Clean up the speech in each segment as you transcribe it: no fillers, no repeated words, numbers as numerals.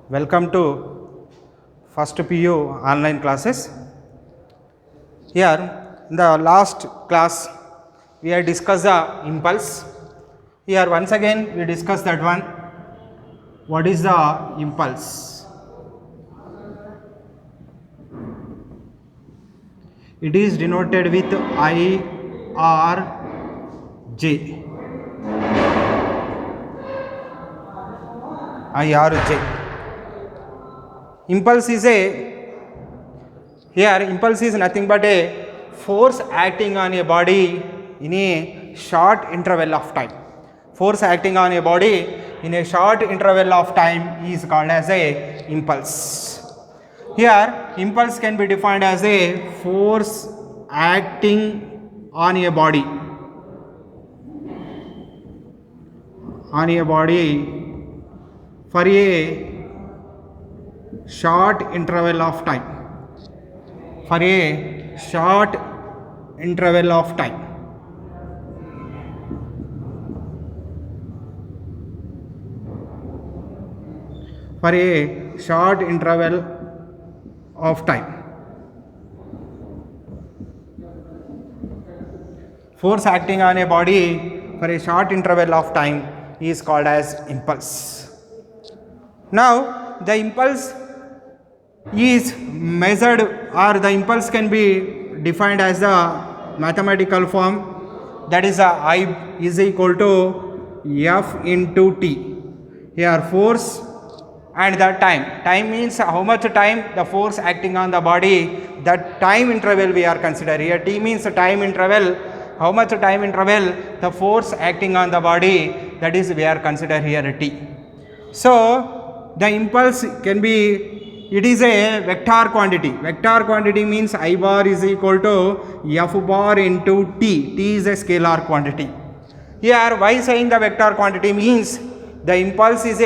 Welcome to first PU online classes. Here in the last class we have discussed the impulse. Here once again we discuss that one. What is the impulse? It is denoted with IRJ. IRJ. Impulse is impulse is nothing but a force acting on a body in a short interval of time. Force acting on a body in a short interval of time is called as a impulse. Here impulse can be defined as a force acting on a body for a short interval of time. For a short interval of time. For a short interval of time. Force acting on a body for a short interval of time is called as impulse. Now the impulse is measured, or the impulse can be defined as the mathematical form, that is I is equal to F into T. Here force and the time means how much time the force acting on the body, that time interval we are considering. Here T means time interval, how much time interval the force acting on the body, that is we are considering here T. So the impulse can be, it is a vector quantity. Vector quantity means I bar is equal to F bar into T. T is a scalar quantity. Here why saying the vector quantity means the impulse is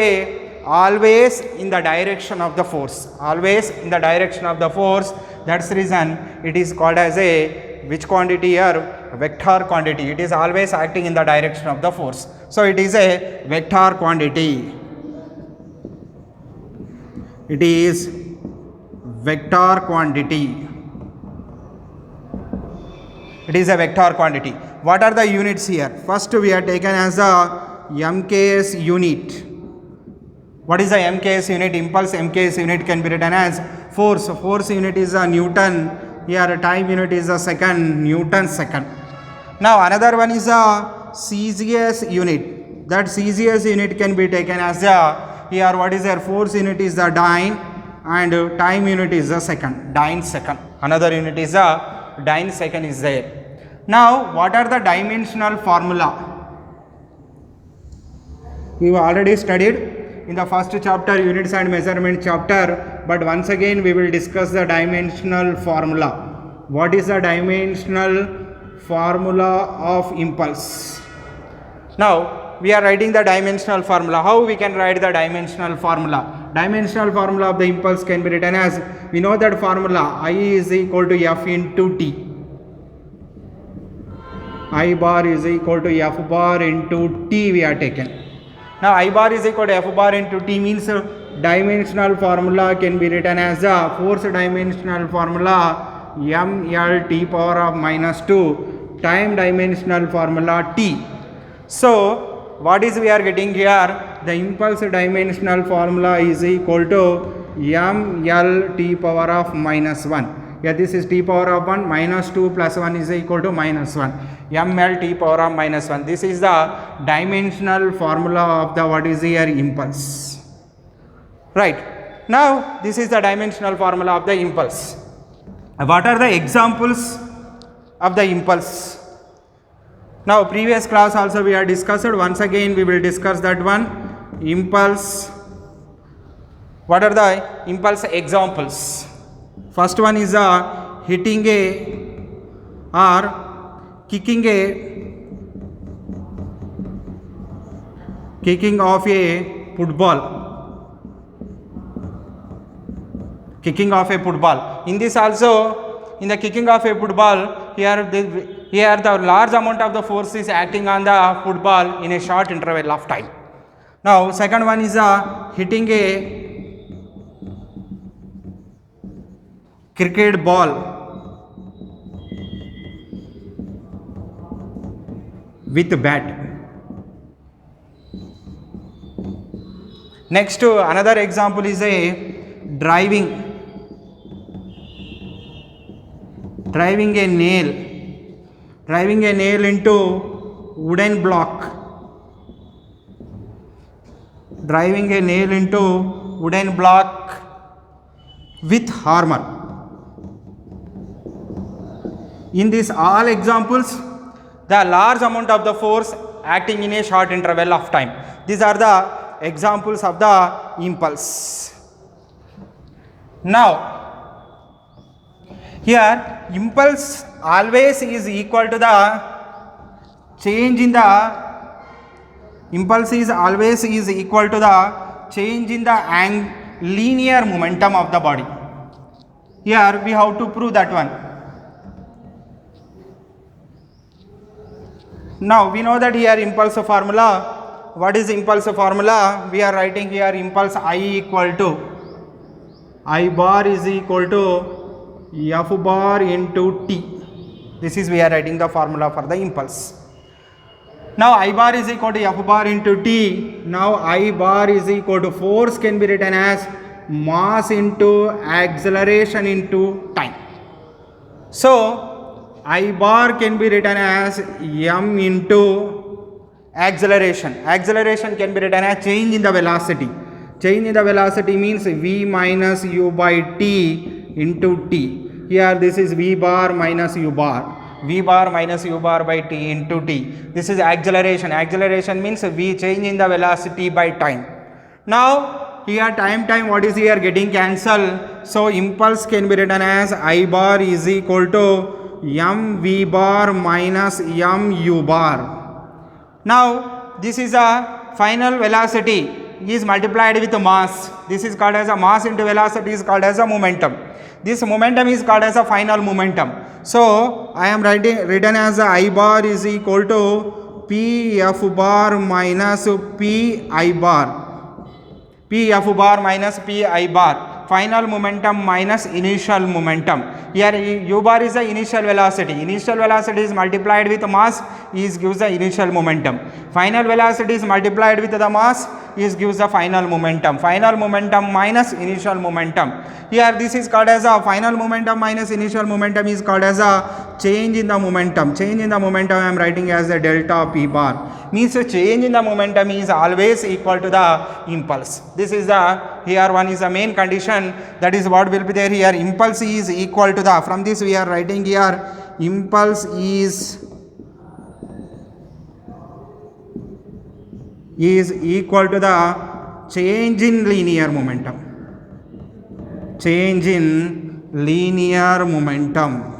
always in the direction of the force. Always in the direction of the force. That's the reason it is called as a which quantity here? Vector quantity. It is always acting in the direction of the force. So it is a vector quantity. It is vector quantity. It is a vector quantity. What are the units here? First we are taken as the MKS unit. What is the MKS unit? Impulse MKS unit can be written as force. Force unit is a Newton. Here time unit is a second, Newton second. Now another one is a CGS unit. That CGS unit can be taken as the, here what is their force unit is the dyne and time unit is the second, dyne second. Another unit is the dyne second is there. Now what are the dimensional formula? We have already studied in the first chapter, units and measurement chapter, but once again we will discuss the dimensional formula. What is the dimensional formula of impulse? Now we are writing the dimensional formula. How we can write the dimensional formula? Dimensional formula of the impulse can be written as, we know that formula I is equal to F into T. I bar is equal to F bar into T we are taken. Now I bar is equal to F bar into T means dimensional formula can be written as the force dimensional formula ml T power of minus 2, time dimensional formula T. So what is we are getting here? The impulse dimensional formula is equal to ml T power of minus 1. Here this is T power of 1, minus 2 plus 1 is equal to minus 1. ml T power of minus 1. This is the dimensional formula of the what is here impulse. Right. Now this is the dimensional formula of the impulse. What are the examples of the impulse? Now previous class also we have discussed. Once again we will discuss that one. Impulse. What are the impulse examples? First one is hitting or kicking of a football. Kicking of a football. In this also, in the kicking of a football, here the large amount of the force is acting on the football in a short interval of time. Now second one is hitting a cricket ball with bat. Next, another example is a driving a nail into wooden block. Driving a nail into wooden block with hammer. In these all examples, the large amount of the force acting in a short interval of time. These are the examples of the impulse. Now, here impulse always is equal to the change in the impulse is always is equal to the change in the linear momentum of the body. Here we have to prove that one. Now we know that here impulse formula. What is impulse formula? We are writing here impulse I equal to I bar is equal to F bar into T. This is we are writing the formula for the impulse. Now I bar is equal to F bar into T. Now I bar is equal to force can be written as mass into acceleration into time. So I bar can be written as m into acceleration. Acceleration can be written as change in the velocity. Change in the velocity means v minus u by t into t. Here this is v bar minus u bar. V bar minus u bar by t into t. This is acceleration. Acceleration means v change in the velocity by time. Now here time what is here getting cancelled. So impulse can be written as I bar is equal to m v bar minus m u bar. Now this is a final velocity is multiplied with mass. This is called as a mass into velocity is called as a momentum. This momentum is called as a final momentum. So I am written as I bar is equal to P F bar minus P I bar. P F bar minus P I bar. Final momentum minus initial momentum. Here u bar is the initial velocity. Initial velocity is multiplied with mass is gives the initial momentum. Final velocity is multiplied with the mass is gives the final momentum. Final momentum minus initial momentum. Here this is called as a final momentum minus initial momentum is called as a change in the momentum. Change in the momentum I am writing as a delta P bar. Means a change in the momentum is always equal to the impulse. This is the here one is the main condition, that is what will be there here. Impulse is equal to the, from this we are writing here impulse is equal to the change in linear momentum. Change in linear momentum.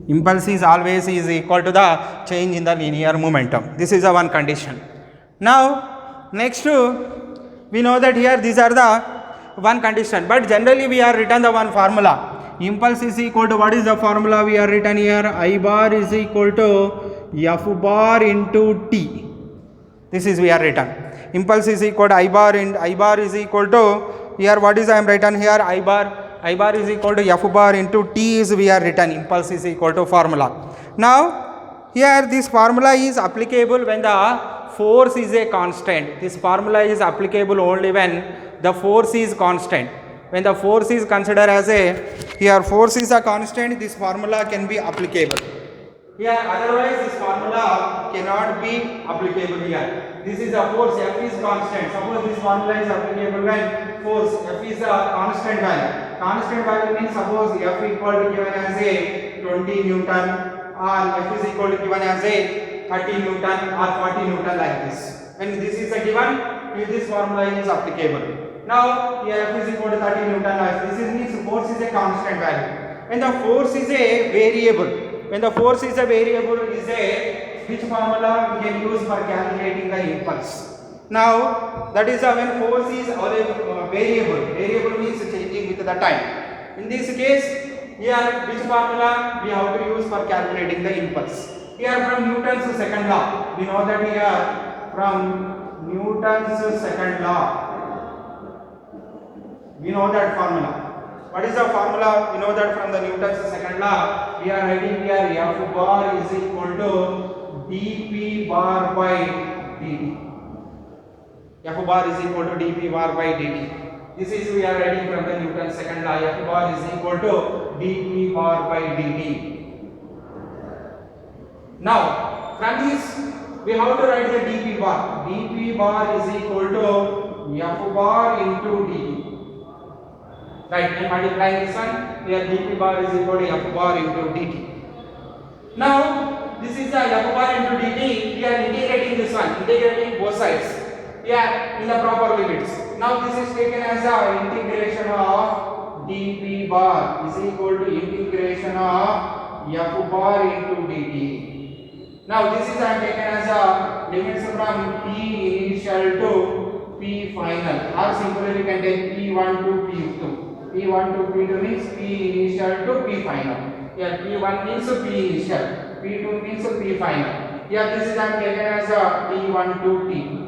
Impulse is always is equal to the change in the linear momentum. This is the one condition. Now next we know that here these are the one condition, but generally we are written the one formula. Impulse is equal to, what is the formula we are written here? I bar is equal to F bar into T. This is we are written. Impulse is equal to I bar is equal to, here what is I am written here? I bar is equal to F bar into T is we are written. Impulse is equal to formula. Now here this formula is applicable when the force is a constant. This formula is applicable only when the force is constant. When the force is considered as a, here force is a constant, this formula can be applicable. Here otherwise this formula cannot be applicable here. This is a force, F is constant. Suppose this formula is applicable when force F is a constant value. Constant value means suppose F equal to given as a 20 Newton or F is equal to given as a 30 Newton or 40 Newton like this. When this is a given, this formula is applicable. Now here F is equal to 30 Newton. This means force is a constant value. When the force is a variable, when the force is a variable, is a which formula we can use for calculating the impulse. Now that is when force is variable. Variable means changing with the time. In this case, here which formula we have to use for calculating the impulse? Here from Newton's second law, we know that here from Newton's second law, We know that formula. What is the formula? We know that from the Newton's second law. We are writing here F bar is equal to dP bar by dt. F bar is equal to dP bar by dt. This is we are writing from the Newton's second law. F bar is equal to dP bar by dt. Now from this we have to write the dP bar. dP bar is equal to F bar into dt. Right, and multiplying this one, here dP bar is equal to F bar into dt. Now this is the F bar into dt. We are integrating this one, integrating both sides. Here in the proper limits. Now this is taken as the integration of dP bar is equal to integration of F bar into dt. Now this is taken as a limits from P initial to P final, or simply we can take P1 to P2. P1 to P2 means P initial to P final. Here P1 means P initial, P2 means P final. Here this is taken as a T1 to T2.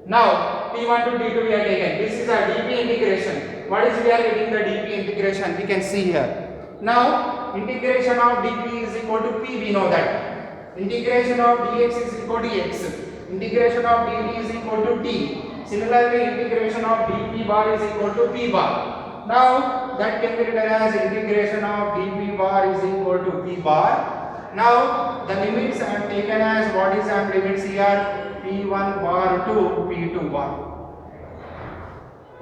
Now T1 to T2 we are taken. This is a dP integration. What is we are getting the dP integration? We can see here. Now integration of dP is equal to P. We know that. Integration of dx is equal to x. Integration of dt is equal to t. Similarly, integration of dP bar is equal to P bar. Now that can be written as integration of dP bar is equal to P bar. Now the limits are taken as what is the limits here? P1 bar to P2 bar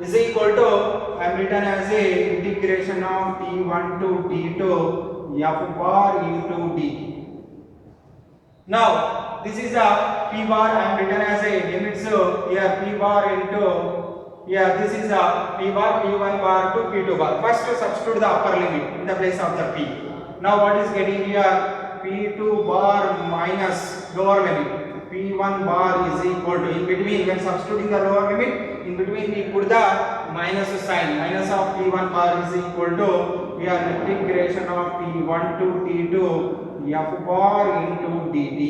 is equal to I am written as a integration of T1 to T2 F bar into dt. Now this is a P bar. I am written as a limits here P bar into here this is a P bar, P1 bar to P2 bar. First to substitute the upper limit in the place of the P. Now what is getting here? P2 bar minus lower limit. P1 bar is equal to, in between when substituting the lower limit, in between we put the minus sign. Minus of P1 bar is equal to here integration of P1 to T2 F bar into dt.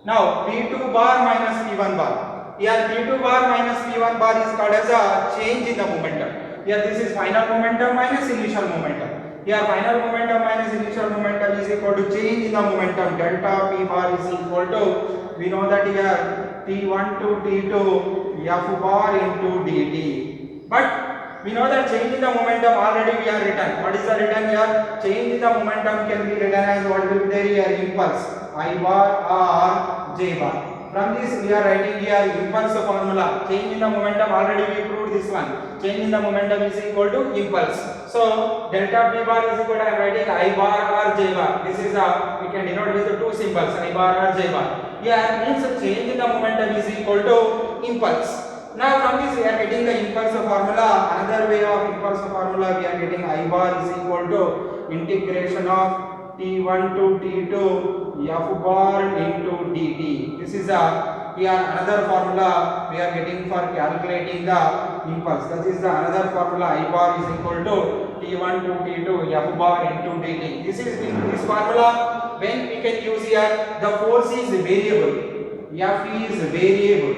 Now P2 bar minus P1 bar. Here P2 bar minus P1 bar is called as a change in the momentum. Here this is final momentum minus initial momentum. Here final momentum minus initial momentum is equal to change in the momentum. Delta P bar is equal to, we know that here T1 to T2 F bar into dt. But we know that change in the momentum already we are written. What is the written here? Change in the momentum can be written as what will be there here? Impulse I bar or J bar. From this we are writing here impulse formula. Change in the momentum already we proved this one. Change in the momentum is equal to impulse. So delta P bar is equal to I am writing I bar or J bar. This is a we can denote with the two symbols I bar or J bar. Here means change in the momentum is equal to impulse. Now from this we are getting the impulse formula. Another way of impulse formula we are getting I bar is equal to integration of T1 to T2 F bar into dt. This is a here another formula we are getting for calculating the impulse. That is the another formula I bar is equal to T1 to T2 F bar into dt. This is in this formula when we can use here the force is variable. F is variable.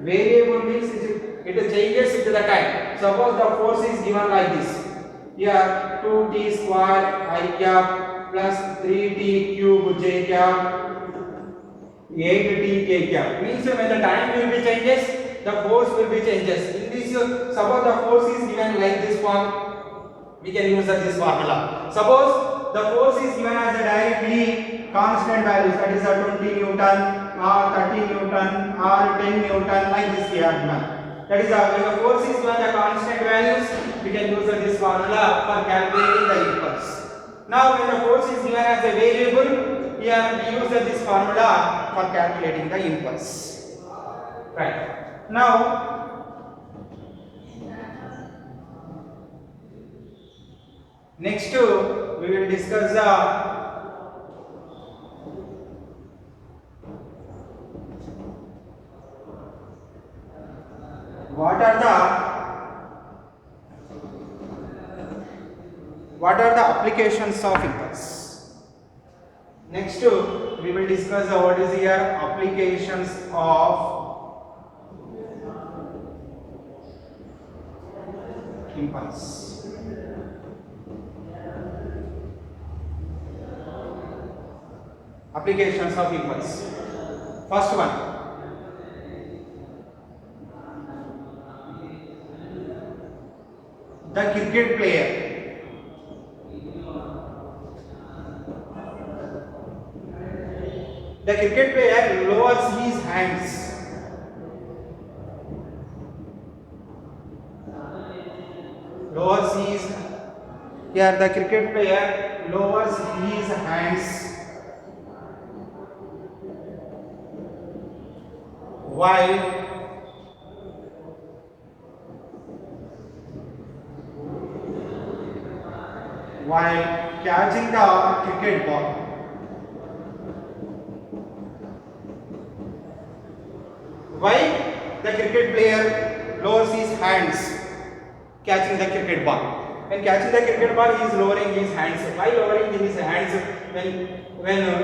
Variable means it changes with the time. Suppose the force is given like this. Here 2t square I cap plus 3t cube j cap 8t k cap. Means when the time will be changes, the force will be changes. In this, suppose the force is given like this form, we can use this formula. Suppose the force is given as a directly constant values, that is a 20 Newton or 30 Newton or 10 Newton, like this we are given. That is when the force is given the constant values, we can use this formula for calculating the impulse. Now when the force is given as a variable, here we use this formula for calculating the impulse. Right. Now next we will discuss the what are the applications of impulse. Next we will discuss what is here applications of impulse. Applications of impulse. First one, the cricket player. The cricket player lowers his hands. Here the cricket player lowers his hands while catching the cricket ball. Why the cricket player lowers his hands catching the cricket ball? When catching the cricket ball, he is lowering his hands. Why lowering his hands when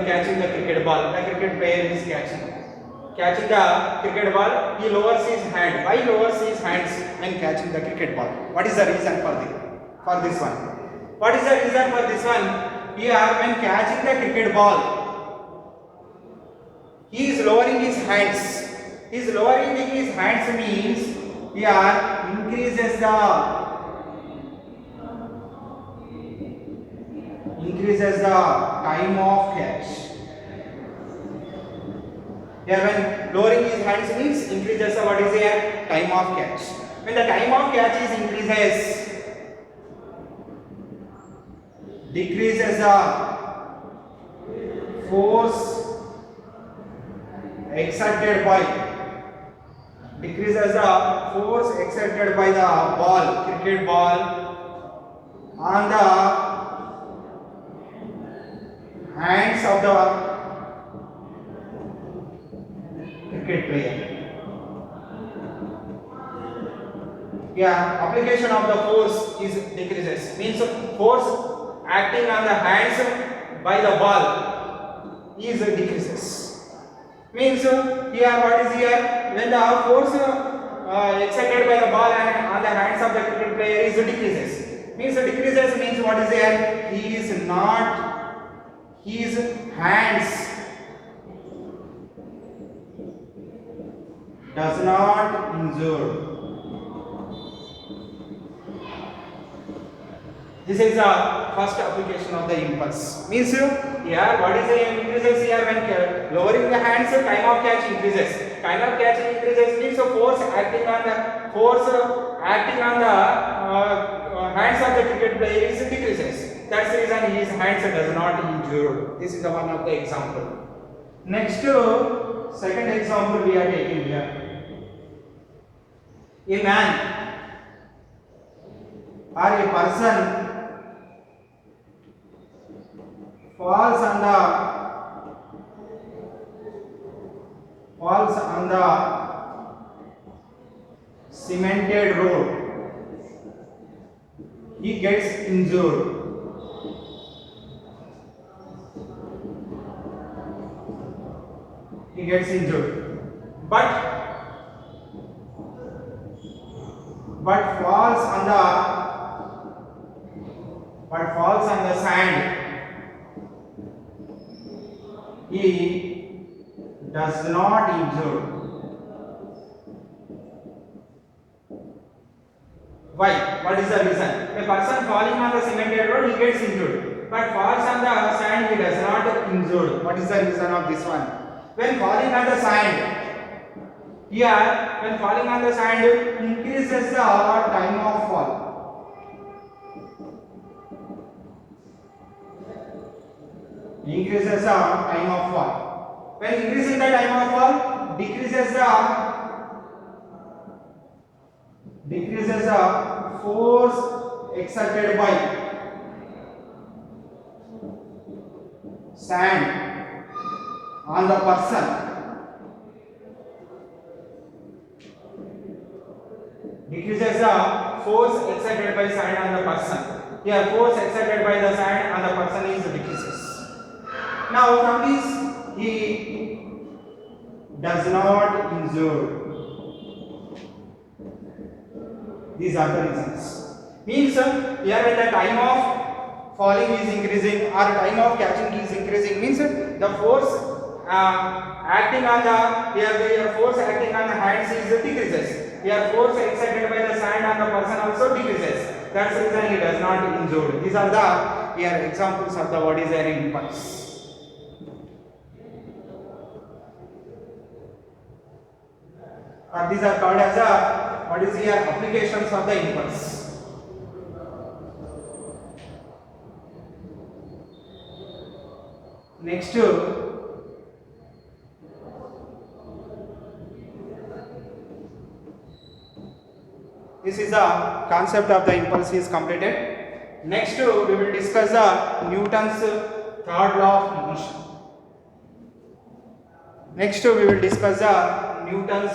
catching the cricket ball? The cricket player is catching the cricket ball. He lowers his hand. Why lowers his hands when catching the cricket ball? What is the reason for this one? What is the reason for this one? Here, when catching the cricket ball, he is lowering his hands. He is lowering his hands means here increases the time of catch. Here, when lowering his hands means increases the what is here time of catch. When the time of catch is increases, decreases the force exerted by the ball, cricket ball on the hands of the cricket player. Application of the force is decreases, means force acting on the hands by the ball is decreases. Means here what is here, when the force exerted by the ball and on the hands of the cricket player is decreases. Means decreases means what is here, his hands does not injure. This is the first application of the impulse. Means here what is the increases here when lowering the hands, time of catch increases. Time of catch increases means force acting on the hands of the cricket player is decreases. That's the reason his hands does not injure. This is the one of the example. Next second example we are taking here. A man or a person falls on the cemented road. He gets injured. But falls on the sand. He does not injure. Why? What is the reason? A person falling on the cemented road, he gets injured. But falls on the sand, he does not injured. What is the reason of this one? When falling on the sand, increases the time of fall. Increases the time of fall. When increasing the time of fall, decreases the force exerted by sand on the person. Decreases the force exerted by sand on the person. Here, force exerted by the sand on the person is decreases. Now, from this, he does not injure. These are the reasons. Means here when the time of falling is increasing or time of catching is increasing, means the force acting on the here force acting on the hands is decreases. Here force exerted by the sand on the person also decreases. That's the reason he does not injure. These are the here examples of the what is an impulse. These are called as a what is here applications of the impulse. Next, this is the concept of the impulse is completed. Next, we will discuss the Newton's third law of motion. Next, we will discuss the Newton's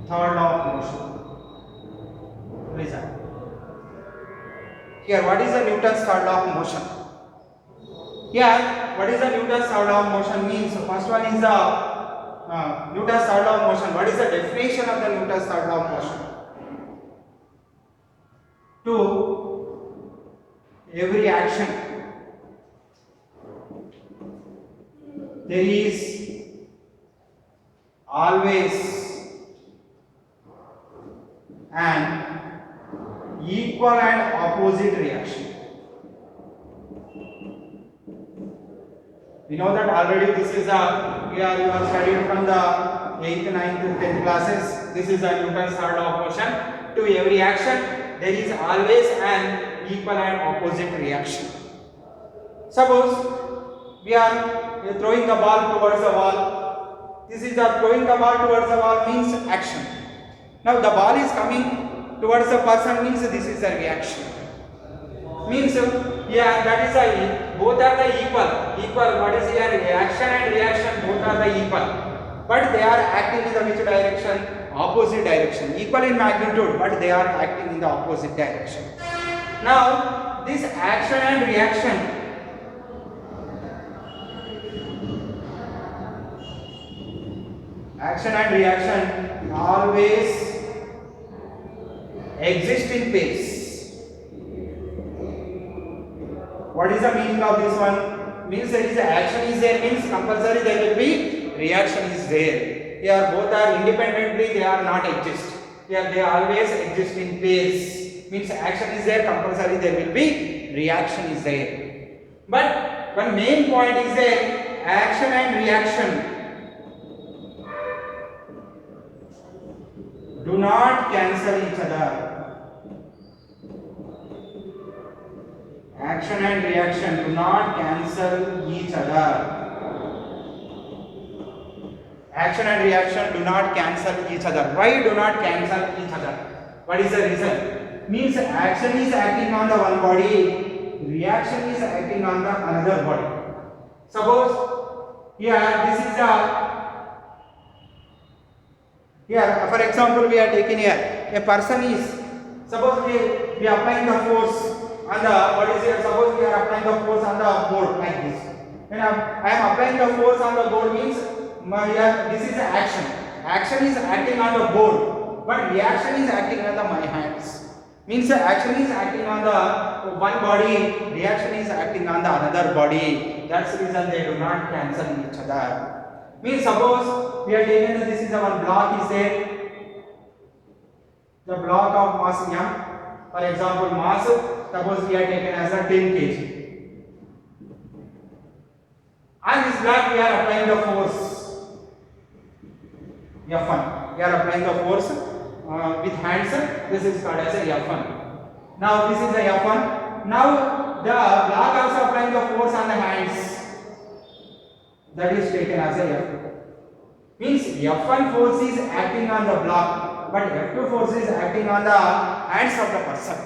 third law of motion. Listen. Here, what is the Newton's third law of motion? Here, what is the Newton's third law of motion means? First one is the Newton's third law of motion. What is the definition of the Newton's third law of motion? To every action, there is always an equal and opposite reaction. We know that already. This is a here you have studied from the 8th, 9th, 10th classes. This is a Newton's third law of motion. To every action, there is always an equal and opposite reaction. Suppose we are throwing the ball towards the wall. This is a throwing the ball towards the wall means action. Now the ball is coming towards the person means this is a reaction. Means yeah, that is a both are the equal. What is here? Action and reaction both are the equal, but they are acting in the which direction? Opposite direction. Equal in magnitude, but they are acting in the opposite direction. Now this action and reaction. Action and reaction always exist in pace. What is the meaning of this one? Means there is a action is there, means compulsory there will be reaction is there. Here both are independently, they are not exist. Here they always exist in pace. Means action is there, compulsory there will be reaction is there. But one main point is there, action and reaction do not cancel each other. Action and reaction do not cancel each other. Action and reaction do not cancel each other. Why do not cancel each other? What is the reason? Means action is acting on the one body, reaction is acting on the another body. Suppose here this is here for example we are taking here a person is, suppose we are applying the force on the what is here, suppose we are applying the force on the board like this. When I am applying the force on the board means this is the action. Action is acting on the board, but reaction is acting on my hands. Means the action is acting on the one body, reaction is acting on the another body. That's the reason they do not cancel each other. Means suppose we are taking this is the one block is there. The block of mass m. For example, mass, suppose we are taken as a 10 kg. On this block we are applying the force F1. We are applying the force with hands. This is called as a F1. Now this is a F1. Now the block also applying the force on the hands. That is taken as a F2. Means F1 force is acting on the block, but F2 force is acting on the hands of the person.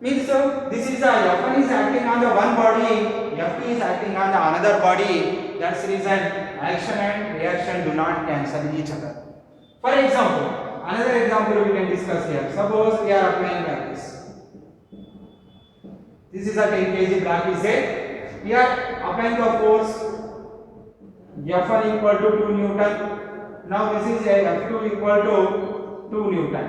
Means this is a F1 is acting on the one body, F2 is acting on the another body. That's the reason action and reaction do not cancel each other. For example, another example we can discuss here. Suppose we are applying like this. This is a 10 kg block is there. Here applying the force F1 equal to 2 Newton. Now this is F2 equal to 2 Newton.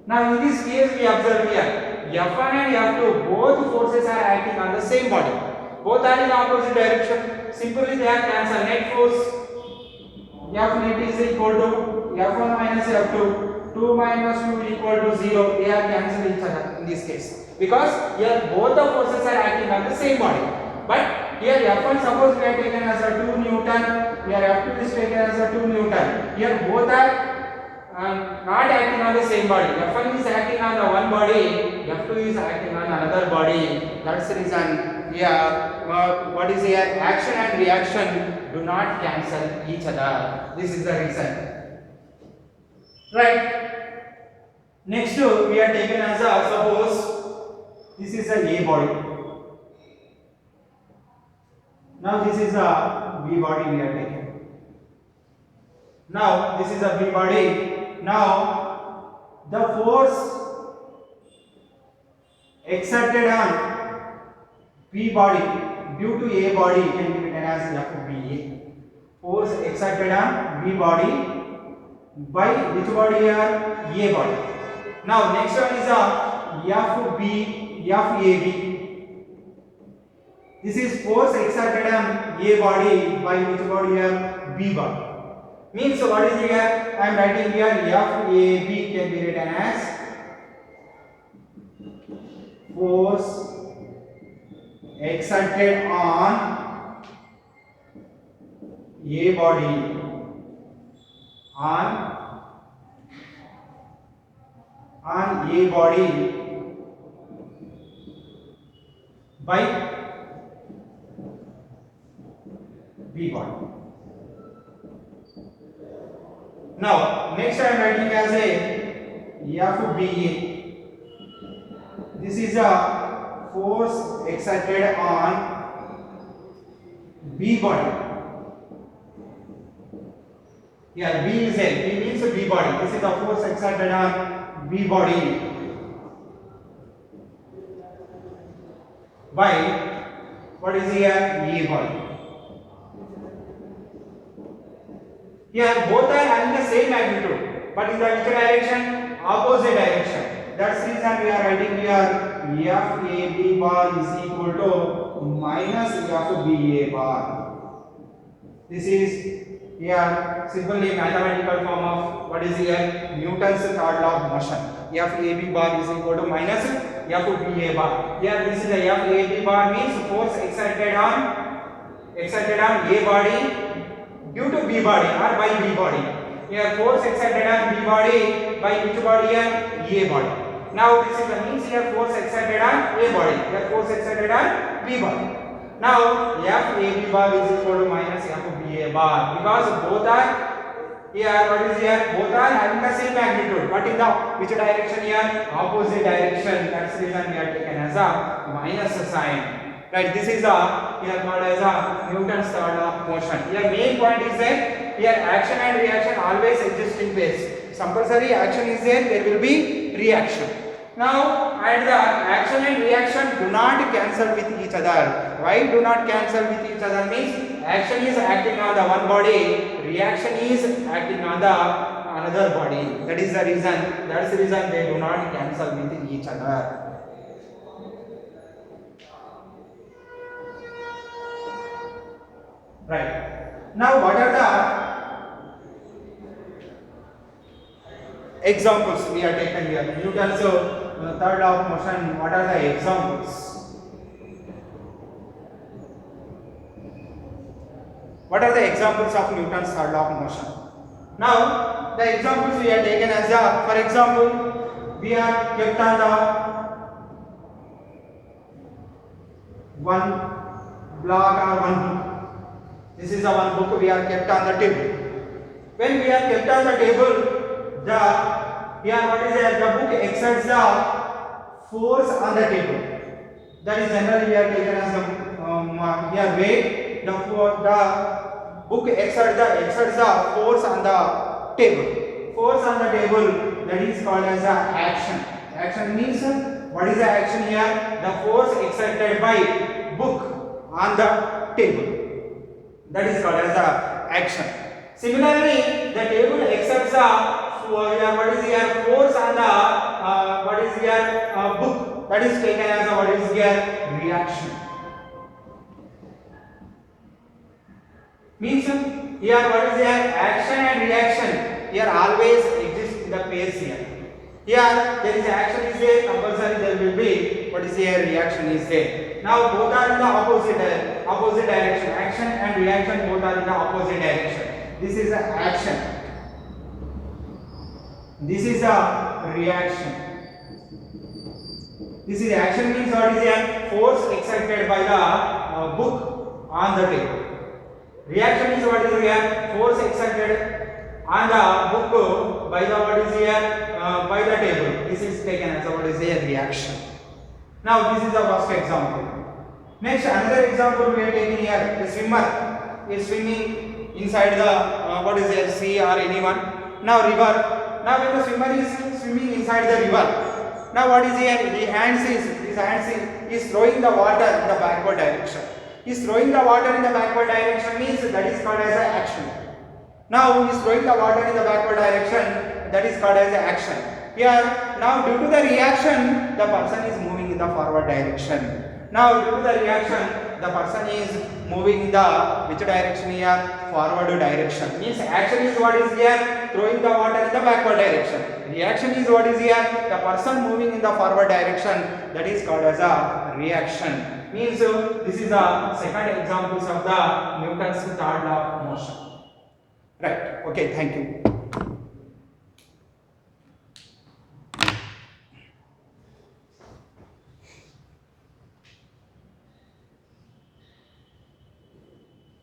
Now in this case we observe here F1 and F2 both forces are acting on the same body. Both are in opposite direction. Simply they are cancelled. Net force F net is equal to F1 minus F2. 2 minus 2 equal to 0. They are cancelled each other in this case. Because here both the forces are acting on the same body. But here F1 suppose we are taken as a 2 Newton. Here F2 is taken as a 2 Newton. Here both are not acting on the same body. F1 is acting on the one body. F2 is acting on another body. That's the reason here what is here action and reaction do not cancel each other. This is the reason. Right. Next we are taken as a suppose this is a A body. Now this is a B body we are taking. Now this is a B body. Now the force exerted on B body due to A body can be written as FBA. Force exerted on B body by which body here? A body. Now next one is a FAB. This is force exerted on A body by which body here? B body. Means what is here? I am writing here FAB can be written as force exerted on A body on A body by B body. Now next I am writing as a FBA. This is a force exerted on B body. Here B is a B means B body. This is a force exerted on B body by what is here? A body. Here both are having the same magnitude, but in the which direction? Opposite direction. That's the reason we are writing here FAB bar is equal to minus FBA bar. This is here simply mathematical form of what is here? Newton's third law of motion. FAB bar is equal to minus FBA bar. Here this is the FAB bar means force exerted on A body due to B body or by B body. Here force exerted on B body by which body here? A body. Now this is the means here force exerted on A body. Here force exerted on B body. Now FAB bar is equal to minus FBA bar because both are here what is here? Both are having the same magnitude, but in the which direction here? Opposite direction. That's the reason we are taken as a minus sign. Right, this is here called as a Newton's third law of motion. Here main point is that here action and reaction always exist in phase. Compulsory action is there will be reaction. Now and the action and reaction do not cancel with each other. Why do not cancel with each other? Means action is acting on the one body, reaction is acting on the another body. That is the reason. That's the reason they do not cancel with each other. Right. Now what are the examples we are taken here? Newton's third law of motion. What are the examples? What are the examples of Newton's third law of motion? Now the examples we are taken as for example, we are kept on the one block or one book. This is the one book we are kept on the table. When we are kept on the table, here what is there? The book exerts the force on the table. That is generally we are taken as the here weight. The book exerts the force on the table. Force on the table, that is called as a action. Action means what is the action here? The force exerted by book on the table. That is called as a action. Similarly, the table accepts what is here force on the what is here book. That is taken as a what is here reaction. Means here what is here action and reaction here always exist in the phase here. Here there is action is there, compulsory there will be what is here reaction is there. Now both are in the opposite direction. Action and reaction both are in the opposite direction. This is the action. This is a reaction. This is action means what is here force exerted by the book on the table. Reaction is what is here force exerted on the book by the what is here by the table. This is taken as a what is here reaction. Now this is the first example. Next another example we are taking here. A swimmer is swimming inside the what is here sea or anyone. Now river. Now when the swimmer is swimming inside the river. Now what is here? His hands is throwing the water in the backward direction. He is throwing the water in the backward direction means that is called as an action. Now he is throwing the water in the backward direction, that is called as an action. Here now due to the reaction the person is moving in the forward direction. Now due to the reaction the person is moving in the which direction here? Forward direction. Means action is what is here? Throwing the water in the backward direction. Reaction is what is here? The person moving in the forward direction, that is called as a reaction. Means this is the second examples of the Newton's third law of motion. Right. Okay. Thank you.